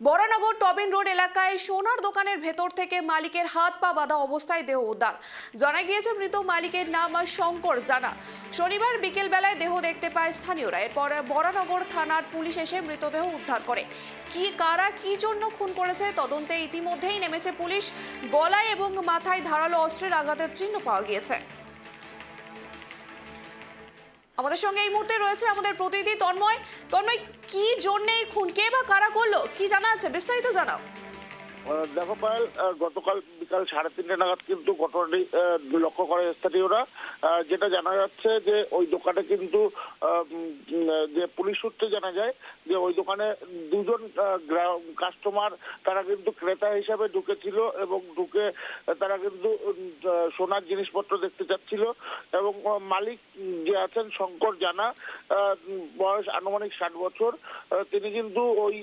Baranagar Tobin road এলাকায় সোনার দোকানের ভেতর থেকে মালিকের হাত পা বাঁধা অবস্থায় দেহ উদ্ধার। জানা গিয়েছে মৃত মালিকের নাম শঙ্কর জানা। শনিবার বিকেল বেলায় দেহ দেখতে পায় স্থানীয়রা। এরপর বরানগর থানার পুলিশ এসে মৃতদেহ উদ্ধার করে। কারা কি জন্য খুন করেছে তদন্তে ইতিমধ্যেই নেমেছে পুলিশ। গলায় এবং মাথায় ধারালো অস্ত্রের আঘাতের চিহ্ন পাওয়া গিয়েছে। আমাদের সঙ্গে এই মুহূর্তে রয়েছে আমাদের প্রতিনিধি তন্ময়। কি জন্য এই খুন, কে বা কারা করলো, কি জানা আছে, বিস্তারিত জানাও। দেখো পায়েল, গতকাল বিকাল 3:30 নাগাদ কিন্তু ঘটনাটি লক্ষ্য করে স্থানীয়রা। যেটা জানা যাচ্ছে যে ওই দোকানে কিন্তু যে পুলিশ সূত্রে জানা যায় যে ওই দোকানে দুজন কাস্টমার তারা কিন্তু ক্রেতা হিসাবে ঢুকেছিল এবং ঢুকে তারা কিন্তু সোনার জিনিসপত্র দেখতে চাচ্ছিল এবং মালিক যে আছেন শঙ্কর জানা, বয়স আনুমানিক 60 বছর, তিনি কিন্তু ওই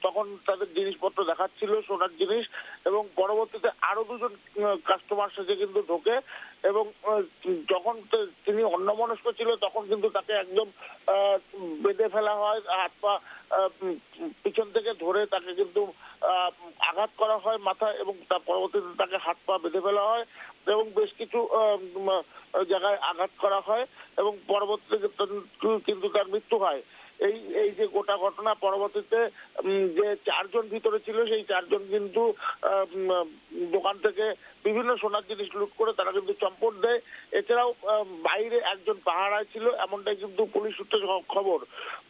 তখন তাদের জিনিসপত্র দেখাচ্ছিল, সোনার জিনিস, এবং পরবর্তীতে আরো দুজন কাস্টমার সাথে কিন্তু ঢোকে এবং যখন তিনি অন্যমনস্ক ছিল তখন কিন্তু তাকে একদম বেঁধে ফেলা হয়, হাত পা পিছন থেকে ধরে তাকে কিন্তু আঘাত করা হয় মাথায় এবং তার পরবর্তীতে তাকে হাত পা বেঁধে ফেলা হয় এবং বেশ কিছু জায়গায় আঘাত করা হয় এবং পরবর্তীতে কিন্তু তার মৃত্যু হয়। এই যে গোটা ঘটনা, পরবর্তীতে যে 4 জন ভিতরে ছিল সেই 4 জন কিন্তু দোকান থেকে বিভিন্ন সোনার জিনিস লুট করে তারা কিন্তু চম্পট দেয়। এছাড়াও বাইরে একজন পাহারায় ছিল, এমনটাই কিন্তু পুলিশ সূত্রে খবর।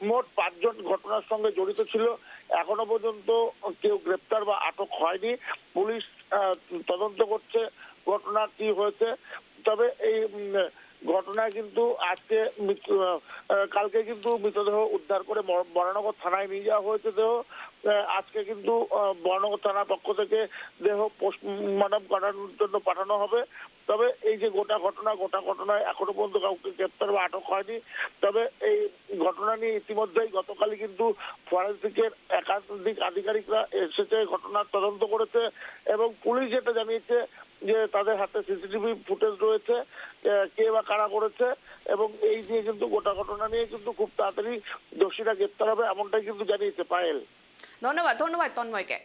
মোট 5 জন ঘটনার সঙ্গে জড়িত ছিল। এখনো পর্যন্ত কেউ গ্রেপ্তার বা আটক হয়নি। পুলিশ তদন্ত করছে ঘটনা কি হয়েছে। তবে এই ঘটনায় কিন্তু কালকে কিন্তু মৃতদেহ উদ্ধার করে বরানগর থানায় নিয়ে যাওয়া হয়েছে দেহ। আজকে কিন্তু বরানগর থানার পক্ষ থেকে দেহ পোস্টমর্টম করানোর জন্য পাঠানো হবে। তবে এই যে গোটা ঘটনায় এখনো পর্যন্ত কাউকে গ্রেপ্তার বা আটক হয়নি। তবে এই ঘটনা নিয়ে ইতিমধ্যেই গতকালই কিন্তু ফরেনসিকের একাধিক আধিকারিকরা এসেছে, ঘটনার তদন্ত করেছে এবং পুলিশ যেটা জানিয়েছে যে তাদের হাতে সিসিটিভি ফুটেজ রয়েছে, কে বা কারা করেছে এবং এই নিয়ে কিন্তু গোটা ঘটনা নিয়ে কিন্তু খুব তাড়াতাড়ি দোষীরা গ্রেপ্তার হবে, এমনটাই কিন্তু জানিয়েছে পায়েল। ধন্যবাদ তন্ময়কে।